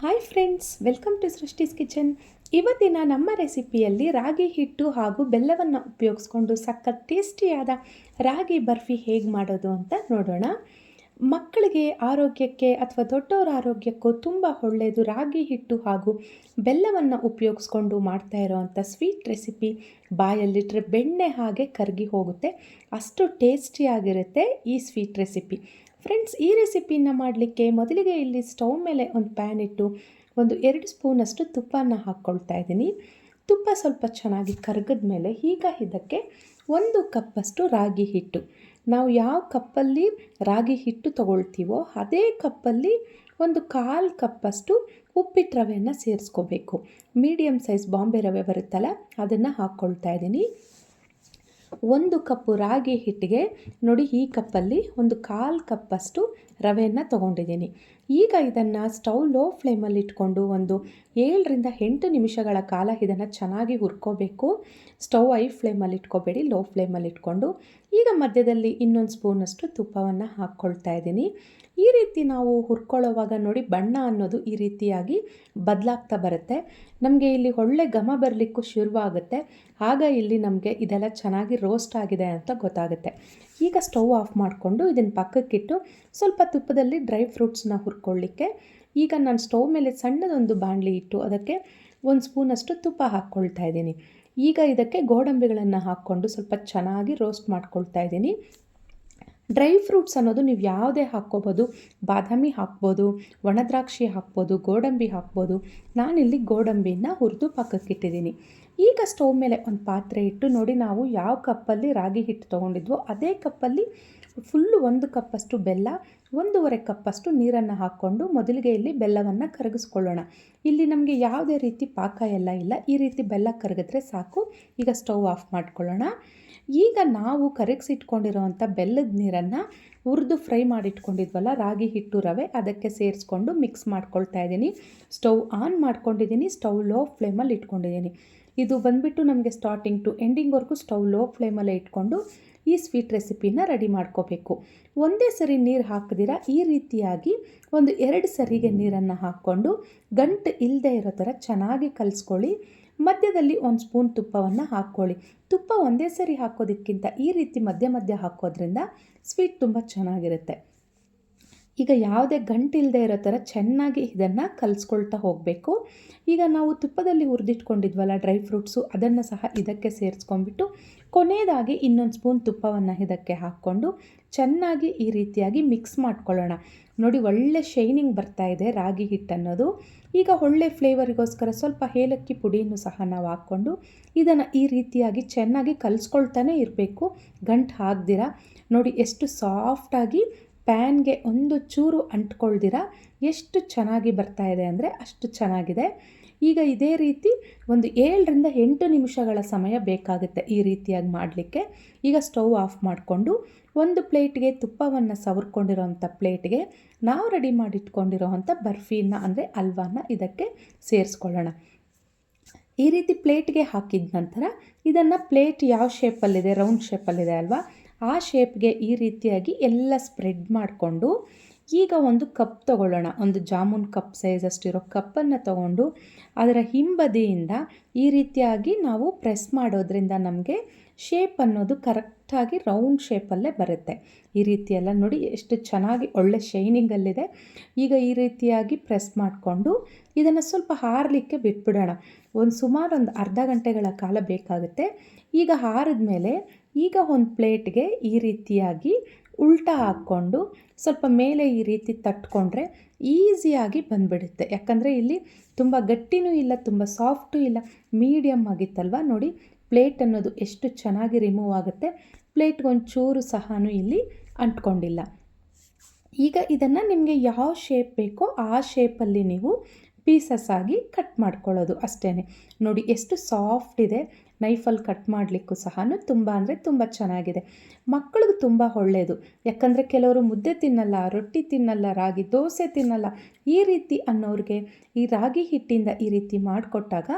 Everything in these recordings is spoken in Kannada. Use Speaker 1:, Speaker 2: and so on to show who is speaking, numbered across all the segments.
Speaker 1: Hi friends, welcome to Srishti's kitchen. ಇವತ್ತಿನ ನಮ್ಮ ರೆಸಿಪಿಯಲ್ಲಿ ರಾಗಿ ಹಿಟ್ಟು ಹಾಗೂ ಬೆಲ್ಲವನ್ನು ಉಪಯೋಗಿಸ್ಕೊಂಡು ಸಖತ್ ಟೇಸ್ಟಿಯಾದ ರಾಗಿ ಬರ್ಫಿ ಹೇಗೆ ಮಾಡೋದು ಅಂತ ನೋಡೋಣ. ಮಕ್ಕಳಿಗೆ ಆರೋಗ್ಯಕ್ಕೆ ಅಥವಾ ದೊಡ್ಡವರ ಆರೋಗ್ಯಕ್ಕೂ ತುಂಬ ಒಳ್ಳೆಯದು ರಾಗಿ ಹಿಟ್ಟು ಹಾಗೂ ಬೆಲ್ಲವನ್ನು ಉಪಯೋಗಿಸ್ಕೊಂಡು ಮಾಡ್ತಾ ಇರೋವಂಥ ಸ್ವೀಟ್ ರೆಸಿಪಿ. ಬಾಯಲ್ಲಿಟ್ಟರೆ ಬೆಣ್ಣೆ ಹಾಗೆ ಕರಗಿ ಹೋಗುತ್ತೆ, ಅಷ್ಟು ಟೇಸ್ಟಿಯಾಗಿರುತ್ತೆ ಈ ಸ್ವೀಟ್ ರೆಸಿಪಿ. ಫ್ರೆಂಡ್ಸ್, ಈ ರೆಸಿಪಿನ ಮಾಡಲಿಕ್ಕೆ ಮೊದಲಿಗೆ ಇಲ್ಲಿ ಸ್ಟವ್ ಮೇಲೆ ಒಂದು ಪ್ಯಾನ್ ಇಟ್ಟು ಒಂದು 2 ಸ್ಪೂನಷ್ಟು ತುಪ್ಪನ ಹಾಕ್ಕೊಳ್ತಾ ಇದ್ದೀನಿ. ತುಪ್ಪ ಸ್ವಲ್ಪ ಚೆನ್ನಾಗಿ ಕರಗಿದ ಮೇಲೆ ಈಗ ಇದಕ್ಕೆ 1 ಕಪ್ಪಷ್ಟು ರಾಗಿ ಹಿಟ್ಟು, ನಾವು ಯಾವ ಕಪ್ಪಲ್ಲಿ ರಾಗಿ ಹಿಟ್ಟು ತಗೊಳ್ತೀವೋ ಅದೇ ಕಪ್ಪಲ್ಲಿ 1/4 ಕಪ್ಪಷ್ಟು ಉಪ್ಪಿಟ್ಟು ರವೆಯನ್ನು ಸೇರಿಸ್ಕೋಬೇಕು. ಮೀಡಿಯಮ್ ಸೈಜ್ ಬಾಂಬೆ ರವೆ ಬರುತ್ತಲ್ಲ, ಅದನ್ನು ಹಾಕ್ಕೊಳ್ತಾ ಇದ್ದೀನಿ. 1 ಕಪ್ಪು ರಾಗಿ ಹಿಟ್ಟಿಗೆ ನೋಡಿ, ಈ ಕಪ್ಪಲ್ಲಿ 1/4 ಕಪ್ಪಷ್ಟು ರವೆಯನ್ನು ತೊಗೊಂಡಿದ್ದೀನಿ. ಈಗ ಇದನ್ನು ಸ್ಟವ್ ಲೋ ಫ್ಲೇಮಲ್ಲಿ ಇಟ್ಕೊಂಡು ಒಂದು 7ರಿಂದ 8 ನಿಮಿಷಗಳ ಕಾಲ ಇದನ್ನು ಚೆನ್ನಾಗಿ ಹುರ್ಕೋಬೇಕು. ಸ್ಟವ್ ಹೈ ಫ್ಲೇಮಲ್ಲಿ ಇಟ್ಕೋಬೇಡಿ, ಲೋ ಫ್ಲೇಮಲ್ಲಿ ಇಟ್ಕೊಂಡು ಈಗ ಮಧ್ಯದಲ್ಲಿ ಇನ್ನೊಂದು ಸ್ಪೂನಷ್ಟು ತುಪ್ಪವನ್ನು ಹಾಕ್ಕೊಳ್ತಾ ಇದ್ದೀನಿ. ಈ ರೀತಿ ನಾವು ಹುರ್ಕೊಳ್ಳೋವಾಗ ನೋಡಿ, ಬಣ್ಣ ಅನ್ನೋದು ಈ ರೀತಿಯಾಗಿ ಬದಲಾಗ್ತಾ ಬರುತ್ತೆ. ನಮಗೆ ಇಲ್ಲಿ ಒಳ್ಳೆ ಘಮ ಬರಲಿಕ್ಕೂ ಶುರುವಾಗುತ್ತೆ. ಆಗ ಇಲ್ಲಿ ನಮಗೆ ಇದೆಲ್ಲ ಚೆನ್ನಾಗಿ ರೋಸ್ಟ್ ಆಗಿದೆ ಅಂತ ಗೊತ್ತಾಗುತ್ತೆ. ಈಗ ಸ್ಟವ್ ಆಫ್ ಮಾಡಿಕೊಂಡು ಇದನ್ನು ಪಕ್ಕಕ್ಕಿಟ್ಟು ಸ್ವಲ್ಪ ತುಪ್ಪದಲ್ಲಿ ಡ್ರೈ ಫ್ರೂಟ್ಸ್ನ ಹುರ್ಕೊಳ್ಳಿಕ್ಕೆ ಈಗ ನಾನು ಸ್ಟವ್ ಮೇಲೆ ಸಣ್ಣದೊಂದು ಬಾಣಲಿ ಇಟ್ಟು ಅದಕ್ಕೆ 1 ಸ್ಪೂನಷ್ಟು ತುಪ್ಪ ಹಾಕ್ಕೊಳ್ತಾ ಇದ್ದೀನಿ. ಈಗ ಇದಕ್ಕೆ ಗೋಡಂಬಿಗಳನ್ನು ಹಾಕ್ಕೊಂಡು ಸ್ವಲ್ಪ ಚೆನ್ನಾಗಿ ರೋಸ್ಟ್ ಮಾಡ್ಕೊಳ್ತಾ ಇದ್ದೀನಿ. ಡ್ರೈ ಫ್ರೂಟ್ಸ್ ಅನ್ನೋದು ನೀವು ಯಾವುದೇ ಹಾಕ್ಕೋಬೋದು, ಬಾದಾಮಿ ಹಾಕ್ಬೋದು, ಒಣದ್ರಾಕ್ಷಿ ಹಾಕ್ಬೋದು, ಗೋಡಂಬಿ ಹಾಕ್ಬೋದು. ನಾನಿಲ್ಲಿ ಗೋಡಂಬಿನ ಹುರಿದು ಪಕ್ಕಕ್ಕಿಟ್ಟಿದ್ದೀನಿ. ಈಗ ಸ್ಟವ್ ಮೇಲೆ ಒಂದು ಪಾತ್ರೆ ಇಟ್ಟು ನೋಡಿ, ನಾವು ಯಾವ ಕಪ್ಪಲ್ಲಿ ರಾಗಿ ಹಿಟ್ಟು ತೊಗೊಂಡಿದ್ವೋ ಅದೇ ಕಪ್ಪಲ್ಲಿ ಫುಲ್ಲು 1 ಕಪ್ಪಷ್ಟು ಬೆಲ್ಲ, 1.5 ಕಪ್ಪಷ್ಟು ನೀರನ್ನು ಹಾಕ್ಕೊಂಡು ಮೊದಲಿಗೆ ಇಲ್ಲಿ ಬೆಲ್ಲವನ್ನು ಕರಗಿಸ್ಕೊಳ್ಳೋಣ. ಇಲ್ಲಿ ನಮಗೆ ಯಾವುದೇ ರೀತಿ ಪಾಕ ಎಲ್ಲ ಇಲ್ಲ, ಈ ರೀತಿ ಬೆಲ್ಲ ಕರಗಿದ್ರೆ ಸಾಕು. ಈಗ ಸ್ಟವ್ ಆಫ್ ಮಾಡ್ಕೊಳ್ಳೋಣ. ಈಗ ನಾವು ಕರಗಿಸಿಟ್ಕೊಂಡಿರೋವಂಥ ಬೆಲ್ಲದ ನೀರನ್ನು ಹುರಿದು ಫ್ರೈ ಮಾಡಿಟ್ಕೊಂಡಿದ್ವಲ್ಲ ರಾಗಿ ಹಿಟ್ಟು ರವೆ, ಅದಕ್ಕೆ ಸೇರಿಸ್ಕೊಂಡು ಮಿಕ್ಸ್ ಮಾಡ್ಕೊಳ್ತಾ ಇದ್ದೀನಿ. ಸ್ಟವ್ ಆನ್ ಮಾಡ್ಕೊಂಡಿದ್ದೀನಿ, ಸ್ಟವ್ ಲೋ ಫ್ಲೇಮಲ್ಲಿ ಇಟ್ಕೊಂಡಿದ್ದೀನಿ. ಇದು ಬಂದುಬಿಟ್ಟು ನಮಗೆ ಸ್ಟಾರ್ಟಿಂಗ್ ಟು ಎಂಡಿಂಗ್ವರೆಗೂ ಸ್ಟವ್ ಲೋ ಫ್ಲೇಮಲ್ಲೇ ಇಟ್ಕೊಂಡು ಈ ಸ್ವೀಟ್ ರೆಸಿಪಿನ ರೆಡಿ ಮಾಡ್ಕೋಬೇಕು. ಒಂದೇ ಸರಿ ನೀರು ಹಾಕಿದಿರ ಈ ರೀತಿಯಾಗಿ ಒಂದು 2 ಸರಿಗೆ ನೀರನ್ನು ಹಾಕ್ಕೊಂಡು ಗಂಟು ಇಲ್ಲದೆ ಇರೋ ಥರ ಚೆನ್ನಾಗಿ ಕಲಿಸ್ಕೊಳ್ಳಿ. ಮಧ್ಯದಲ್ಲಿ 1 ಸ್ಪೂನ್ ತುಪ್ಪವನ್ನು ಹಾಕ್ಕೊಳ್ಳಿ. ತುಪ್ಪ ಒಂದೇ ಸರಿ ಹಾಕೋದಕ್ಕಿಂತ ಈ ರೀತಿ ಮಧ್ಯ ಮಧ್ಯ ಹಾಕೋದ್ರಿಂದ ಸ್ವೀಟ್ ತುಂಬ ಚೆನ್ನಾಗಿರುತ್ತೆ. ಈಗ ಯಾವುದೇ ಗಂಟಿಲ್ಲದೆ ಇರೋ ಥರ ಚೆನ್ನಾಗಿ ಇದನ್ನು ಕಲಿಸ್ಕೊಳ್ತಾ ಹೋಗಬೇಕು. ಈಗ ನಾವು ತುಪ್ಪದಲ್ಲಿ ಹುರಿದಿಟ್ಕೊಂಡಿದ್ವಲ್ಲ ಡ್ರೈ ಫ್ರೂಟ್ಸು, ಅದನ್ನು ಸಹ ಇದಕ್ಕೆ ಸೇರಿಸ್ಕೊಂಡ್ಬಿಟ್ಟು ಕೊನೆಯದಾಗಿ ಇನ್ನೊಂದು ಸ್ಪೂನ್ ತುಪ್ಪವನ್ನು ಇದಕ್ಕೆ ಹಾಕ್ಕೊಂಡು ಚೆನ್ನಾಗಿ ಈ ರೀತಿಯಾಗಿ ಮಿಕ್ಸ್ ಮಾಡ್ಕೊಳ್ಳೋಣ. ನೋಡಿ, ಒಳ್ಳೆ ಶೈನಿಂಗ್ ಬರ್ತಾ ಇದೆ ರಾಗಿ ಹಿಟ್ಟನ್ನೋದು. ಈಗ ಒಳ್ಳೆ ಫ್ಲೇವರಿಗೋಸ್ಕರ ಸ್ವಲ್ಪ ಏಲಕ್ಕಿ ಪುಡಿಯನ್ನು ಸಹ ನಾವು ಹಾಕ್ಕೊಂಡು ಇದನ್ನು ಈ ರೀತಿಯಾಗಿ ಚೆನ್ನಾಗಿ ಕಲಿಸ್ಕೊಳ್ತಾನೆ ಇರಬೇಕು, ಗಂಟು ಹಾಕ್ದಿರ. ನೋಡಿ ಎಷ್ಟು ಸಾಫ್ಟಾಗಿ ಪ್ಯಾನ್ಗೆ ಒಂದು ಚೂರು ಅಂಟ್ಕೊಳ್ದಿರ ಎಷ್ಟು ಚೆನ್ನಾಗಿ ಬರ್ತಾ ಇದೆ ಅಂದರೆ ಅಷ್ಟು ಚೆನ್ನಾಗಿದೆ. ಈಗ ಇದೇ ರೀತಿ ಒಂದು 7ರಿಂದ 8 ನಿಮಿಷಗಳ ಸಮಯ ಬೇಕಾಗುತ್ತೆ ಈ ರೀತಿಯಾಗಿ ಮಾಡಲಿಕ್ಕೆ. ಈಗ ಸ್ಟವ್ ಆಫ್ ಮಾಡಿಕೊಂಡು ಒಂದು ಪ್ಲೇಟ್ಗೆ ತುಪ್ಪವನ್ನು ಸವರ್ಕೊಂಡಿರೋವಂಥ ಪ್ಲೇಟ್ಗೆ ನಾವು ರೆಡಿ ಮಾಡಿಟ್ಕೊಂಡಿರೋವಂಥ ಬರ್ಫಿನ ಅಂದರೆ ಹಲ್ವಾನ ಇದಕ್ಕೆ ಸೇರಿಸ್ಕೊಳ್ಳೋಣ. ಈ ರೀತಿ ಪ್ಲೇಟ್ಗೆ ಹಾಕಿದ ನಂತರ ಇದನ್ನು ಪ್ಲೇಟ್ ಯಾವ ಶೇಪಲ್ಲಿದೆ, ರೌಂಡ್ ಶೇಪಲ್ಲಿದೆ ಅಲ್ವಾ, ಆ ಶೇಪ್ಗೆ ಈ ರೀತಿಯಾಗಿ ಎಲ್ಲ ಸ್ಪ್ರೆಡ್ ಮಾಡಿಕೊಂಡು ಈಗ ಒಂದು ಕಪ್ ತೊಗೊಳ್ಳೋಣ. ಒಂದು ಜಾಮೂನ್ ಕಪ್ ಸೈಜಷ್ಟಿರೋ ಕಪ್ಪನ್ನು ತೊಗೊಂಡು ಅದರ ಹಿಂಬದಿಯಿಂದ ಈ ರೀತಿಯಾಗಿ ನಾವು ಪ್ರೆಸ್ ಮಾಡೋದ್ರಿಂದ ನಮಗೆ ಶೇಪ್ ಅನ್ನೋದು ಕರೆಕ್ಟಾಗಿ ರೌಂಡ್ ಶೇಪಲ್ಲೇ ಬರುತ್ತೆ. ಈ ರೀತಿಯೆಲ್ಲ ನೋಡಿ ಎಷ್ಟು ಚೆನ್ನಾಗಿ ಒಳ್ಳೆ ಶೈನಿಂಗಲ್ಲಿದೆ. ಈಗ ಈ ರೀತಿಯಾಗಿ ಪ್ರೆಸ್ ಮಾಡಿಕೊಂಡು ಇದನ್ನು ಸ್ವಲ್ಪ ಆರಲಿಕ್ಕೆ ಬಿಟ್ಬಿಡೋಣ. ಸುಮಾರು ಒಂದು ಅರ್ಧ ಗಂಟೆಗಳ ಕಾಲ ಬೇಕಾಗುತ್ತೆ. ಈಗ ಆರಿದ ಮೇಲೆ ಈಗ ಒಂದು ಪ್ಲೇಟ್ಗೆ ಈ ರೀತಿಯಾಗಿ ಉಲ್ಟಾ ಹಾಕ್ಕೊಂಡು ಸ್ವಲ್ಪ ಮೇಲೆ ಈ ರೀತಿ ತಟ್ಕೊಂಡ್ರೆ ಈಸಿಯಾಗಿ ಬಂದುಬಿಡುತ್ತೆ. ಯಾಕಂದರೆ ಇಲ್ಲಿ ತುಂಬ ಗಟ್ಟಿನೂ ಇಲ್ಲ, ತುಂಬ ಸಾಫ್ಟು ಇಲ್ಲ, ಮೀಡಿಯಮ್ ಆಗಿತ್ತಲ್ವ. ನೋಡಿ, ಪ್ಲೇಟ್ ಅನ್ನೋದು ಎಷ್ಟು ಚೆನ್ನಾಗಿ ರಿಮೂವ್ ಆಗುತ್ತೆ. ಪ್ಲೇಟ್ಗೆ ಒಂಚೂರು ಸಹ ಇಲ್ಲಿ ಅಂಟ್ಕೊಂಡಿಲ್ಲ. ಈಗ ಇದನ್ನು ನಿಮಗೆ ಯಾವ ಶೇಪ್ ಬೇಕೋ ಆ ಶೇಪಲ್ಲಿ ನೀವು ಪೀಸಸ್ ಆಗಿ ಕಟ್ ಮಾಡ್ಕೊಳ್ಳೋದು ಅಷ್ಟೇ. ನೋಡಿ ಎಷ್ಟು ಸಾಫ್ಟ್ ಇದೆ. ನೈಫಲ್ಲಿ ಕಟ್ ಮಾಡಲಿಕ್ಕೂ ಸಹ ತುಂಬ ಅಂದರೆ ತುಂಬ ಚೆನ್ನಾಗಿದೆ. ಮಕ್ಕಳಿಗೆ ತುಂಬ ಒಳ್ಳೆಯದು. ಯಾಕಂದರೆ ಕೆಲವರು ಮುದ್ದೆ ತಿನ್ನಲ್ಲ, ರೊಟ್ಟಿ ತಿನ್ನಲ್ಲ, ರಾಗಿ ದೋಸೆ ತಿನ್ನಲ್ಲ, ಈ ರೀತಿ ಅನ್ನೋರಿಗೆ ಈ ರಾಗಿ ಹಿಟ್ಟಿಂದ ಈ ರೀತಿ ಮಾಡಿಕೊಟ್ಟಾಗ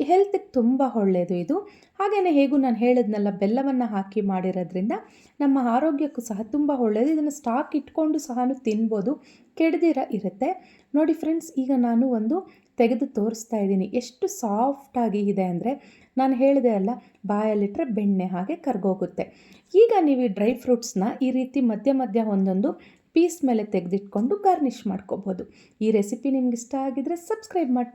Speaker 1: ಹೆಲ್ತಿಗೆ ತುಂಬ ಒಳ್ಳೆಯದು ಇದು. ಹಾಗೆಯೇ ಹೇಗೂ ನಾನು ಹೇಳಿದ್ನಲ್ಲ, ಬೆಲ್ಲವನ್ನು ಹಾಕಿ ಮಾಡಿರೋದ್ರಿಂದ ನಮ್ಮ ಆರೋಗ್ಯಕ್ಕೂ ಸಹ ತುಂಬ ಒಳ್ಳೆಯದು. ಇದನ್ನು ಸ್ಟಾಕ್ ಇಟ್ಕೊಂಡು ಸಹ ತಿನ್ಬೋದು, ಕೆಡದಿರ ಇರುತ್ತೆ. ನೋಡಿ ಫ್ರೆಂಡ್ಸ್, ಈಗ ನಾನು ಒಂದು ತೆಗೆದು ತೋರಿಸ್ತಾ ಇದ್ದೀನಿ. ಎಷ್ಟು ಸಾಫ್ಟಾಗಿ ಇದೆ ಅಂದರೆ, ನಾನು ಹೇಳಿದೆ ಅಲ್ಲ, ಬಾಯಲ್ಲಿಟ್ಟರೆ ಬೆಣ್ಣೆ ಹಾಗೆ ಕರಗೋಗುತ್ತೆ. ಈಗ ನೀವು ಈ ಡ್ರೈ ಫ್ರೂಟ್ಸ್ನ ಈ ರೀತಿ ಮಧ್ಯ ಮಧ್ಯ ಒಂದೊಂದು ಪೀಸ್ ಮೇಲೆ ತೆಗೆದಿಟ್ಕೊಂಡು ಗಾರ್ನಿಷ್ ಮಾಡ್ಕೋಬೋದು. ಈ ರೆಸಿಪಿ ನಿಮ್ಗೆ ಇಷ್ಟ ಆಗಿದ್ರೆ ಸಬ್ಸ್ಕ್ರೈಬ್ ಮಾಡಿ.